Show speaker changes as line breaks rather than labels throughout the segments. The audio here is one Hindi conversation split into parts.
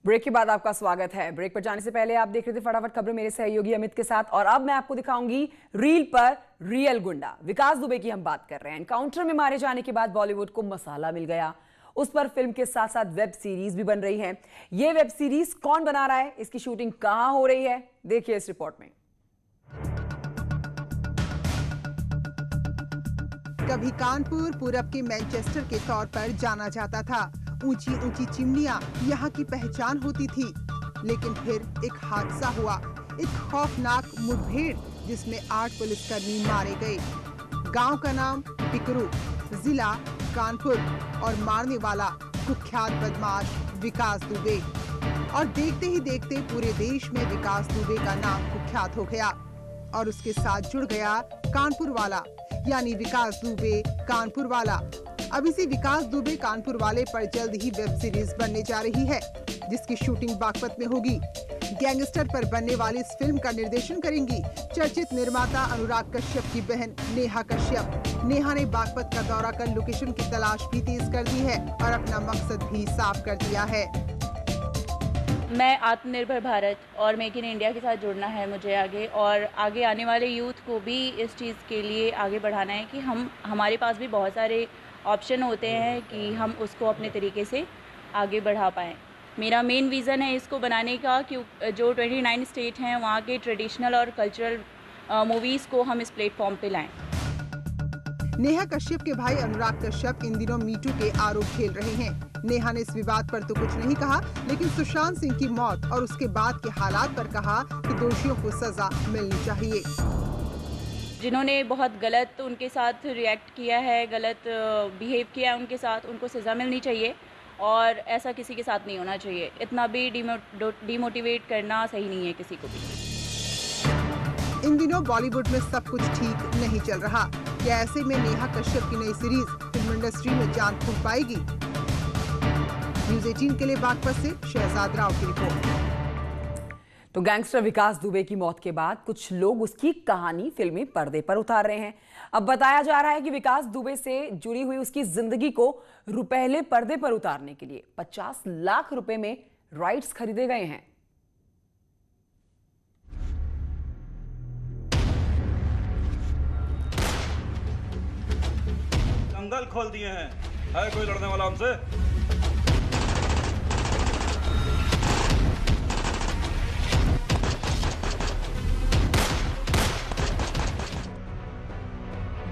ब्रेक के बाद आपका स्वागत है। ब्रेक पर जाने से पहले आप देख रहे थे फटाफट खबरें मेरे सहयोगी अमित के साथ, और अब मैं आपको दिखाऊंगी रील पर रियल गुंडा। विकास दुबे की हम बात कर रहे हैं। एनकाउंटर में मारे जाने के बाद बॉलीवुड को मसाला मिल गया, उस पर फिल्म के साथ साथ वेब सीरीज भी बन रही है। ये वेब सीरीज कौन बना रहा है, इसकी शूटिंग कहां हो रही है, देखिए इस रिपोर्ट में।
कभी कानपुर पूरब के मैनचेस्टर के तौर पर जाना जाता था। ऊंची ऊंची चिमनियां यहाँ की पहचान होती थी, लेकिन फिर एक हादसा हुआ, एक खौफनाक मुठभेड़ जिसमें 8 पुलिसकर्मी मारे गए। गांव का नाम पिकरू, जिला कानपुर, और मारने वाला कुख्यात बदमाश विकास दुबे। और देखते ही देखते पूरे देश में विकास दुबे का नाम कुख्यात हो गया, और उसके साथ जुड़ गया कानपुर वाला, यानी विकास दुबे कानपुर वाला। अब इसी विकास दुबे कानपुर वाले पर जल्द ही वेब सीरीज बनने जा रही है, जिसकी शूटिंग बागपत में होगी। गैंगस्टर पर बनने वाली इस फिल्म का निर्देशन करेंगी चर्चित निर्माता अनुराग कश्यप की बहन नेहा कश्यप। नेहा ने बागपत का दौरा कर लोकेशन की तलाश भी तेज कर दी है और अपना मकसद भी साफ कर दिया है।
मैं आत्मनिर्भर भारत और मेक इन इंडिया के साथ जुड़ना है मुझे आगे, और आगे आने वाले यूथ को भी इस चीज़ के लिए आगे बढ़ाना है कि हमारे पास भी बहुत सारे ऑप्शन होते हैं कि हम उसको अपने तरीके से आगे बढ़ा पाएँ। मेरा मेन विज़न है इसको बनाने का कि जो 29 स्टेट हैं वहाँ के ट्रेडिशनल और कल्चरल मूवीज़ को हम इस प्लेटफॉर्म पे लाएं।
नेहा कश्यप के भाई अनुराग कश्यप इन दिनों मीटू के आरोप झेल रहे हैं। नेहा ने इस विवाद पर तो कुछ नहीं कहा, लेकिन सुशांत सिंह की मौत और उसके बाद के हालात पर कहा कि दोषियों को सजा मिलनी चाहिए।
जिन्होंने बहुत गलत उनके साथ रिएक्ट किया है, गलत बिहेव किया है उनके साथ, उनको सज़ा मिलनी चाहिए, और ऐसा किसी के साथ नहीं होना चाहिए। इतना भी डिमोटिवेट करना सही नहीं है किसी को भी।
इन दिनों बॉलीवुड में सब कुछ ठीक नहीं चल रहा। क्या ऐसे में नेहा कश्यप की नई सीरीज फिल्म इंडस्ट्री में जान फूंक पाएगी? न्यूज़ 18 के लिए बागपत से शहजाद राव की रिपोर्ट।
तो गैंगस्टर विकास दुबे की मौत के बाद कुछ लोग उसकी कहानी फिल्मी पर्दे पर उतार रहे हैं। अब बताया जा रहा है कि विकास दुबे से जुड़ी हुई उसकी जिंदगी को रुपहले पर्दे पर उतारने के लिए 50 लाख रुपए में राइट्स खरीदे गए हैं।
जंगल खोल दिए हैं, है कोई लड़ने वाला हमसे?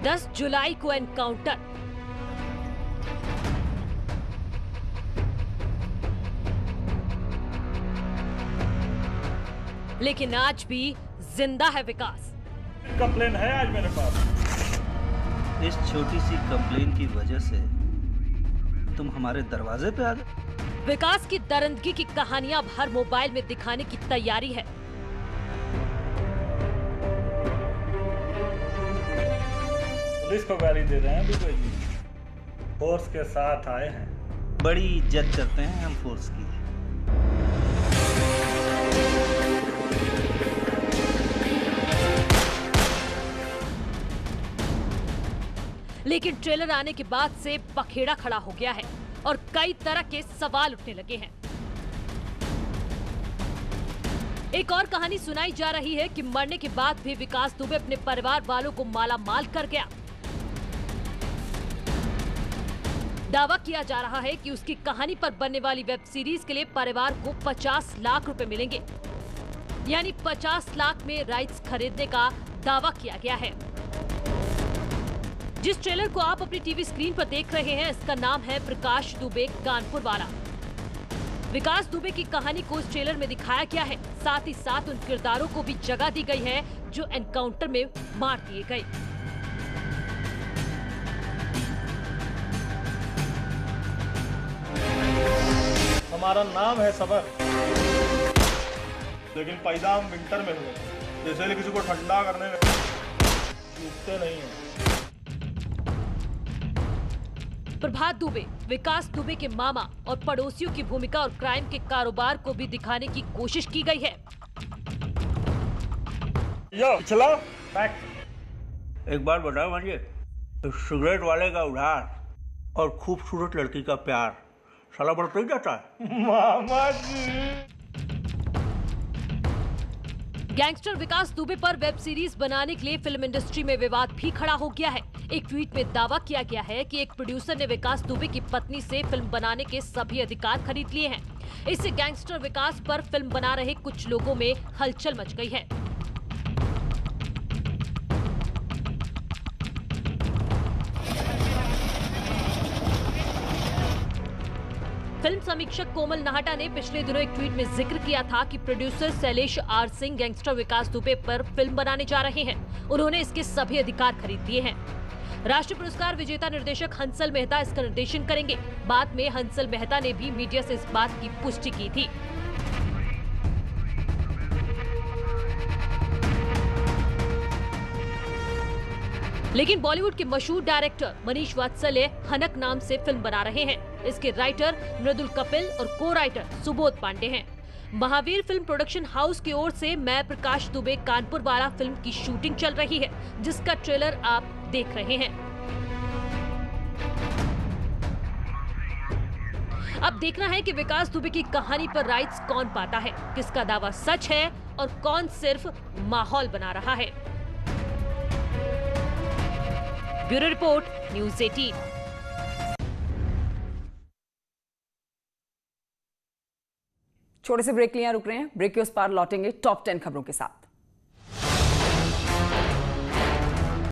दस जुलाई को एनकाउंटर, लेकिन आज भी जिंदा है विकास।
कंप्लेन है आज मेरे पास।
इस छोटी सी कंप्लेन की वजह से तुम हमारे दरवाजे पे आ गए।
विकास की दरिंदगी की कहानियां अब हर मोबाइल में दिखाने की तैयारी है।
पुलिस को गाली दे रहे हैं दुबे जी, फोर्स के साथ आए हैं।
बड़ी इज्जत करते हैं हम फोर्स की।
लेकिन ट्रेलर आने के बाद से पखेड़ा खड़ा हो गया है और कई तरह के सवाल उठने लगे हैं। एक और कहानी सुनाई जा रही है कि मरने के बाद भी विकास दुबे अपने परिवार वालों को माला माल कर गया। दावा किया जा रहा है कि उसकी कहानी पर बनने वाली वेब सीरीज के लिए परिवार को 50 लाख रुपए मिलेंगे, यानी 50 लाख में राइट्स खरीदने का दावा किया गया है। जिस ट्रेलर को आप अपनी टीवी स्क्रीन पर देख रहे हैं, इसका नाम है प्रकाश दुबे कानपुर वाला। विकास दुबे की कहानी को इस ट्रेलर में दिखाया गया है, साथ ही साथ उन किरदारों को भी जगह दी गई है जो एनकाउंटर में मार दिए गए।
हमारा नाम है सबर, लेकिन पैदा हम विंटर में हुए, जैसे किसी को ठंडा करने में चूकते नहीं है।
प्रभात दुबे, विकास दुबे के मामा और पड़ोसियों की भूमिका और क्राइम के कारोबार को भी दिखाने की कोशिश की गई है।
यो चलो
एक बार बताओ मुझे, सिगरेट वाले का उधार और खूबसूरत लड़की का प्यार
साला बड़ा तेज जाता है। मामा जी।
गैंगस्टर विकास दुबे पर वेब सीरीज बनाने के लिए फिल्म इंडस्ट्री में विवाद भी खड़ा हो गया है। एक ट्वीट में दावा किया गया है कि एक प्रोड्यूसर ने विकास दुबे की पत्नी से फिल्म बनाने के सभी अधिकार खरीद लिए हैं। इससे गैंगस्टर विकास पर फिल्म बना रहे कुछ लोगों में हलचल मच गई है। फिल्म समीक्षक कोमल नाहटा ने पिछले दिनों एक ट्वीट में जिक्र किया था कि producer Shailesh R Singh gangster Vikas Dubey पर फिल्म बनाने जा रहे हैं। उन्होंने इसके सभी अधिकार खरीद लिए हैं। राष्ट्रीय पुरस्कार विजेता निर्देशक हंसल मेहता इसका निर्देशन करेंगे। बाद में हंसल मेहता ने भी मीडिया से इस बात की पुष्टि की थी। लेकिन बॉलीवुड के मशहूर डायरेक्टर मनीष वात्सल्य हनक नाम से फिल्म बना रहे हैं। इसके राइटर मृदुल कपिल और को राइटर सुबोध पांडे हैं। महावीर फिल्म प्रोडक्शन हाउस की ओर से मैं प्रकाश दुबे कानपुर वाला फिल्म की शूटिंग चल रही है, जिसका ट्रेलर आप देख रहे हैं। अब देखना है कि विकास दुबे की कहानी पर राइट्स कौन पाता है, किसका दावा सच है और कौन सिर्फ माहौल बना रहा है। Bureau report, news 18।
छोटे से ब्रेक लिया रुक रहे हैं। ब्रेक के उस पार लौटेंगे टॉप 10 खबरों के साथ।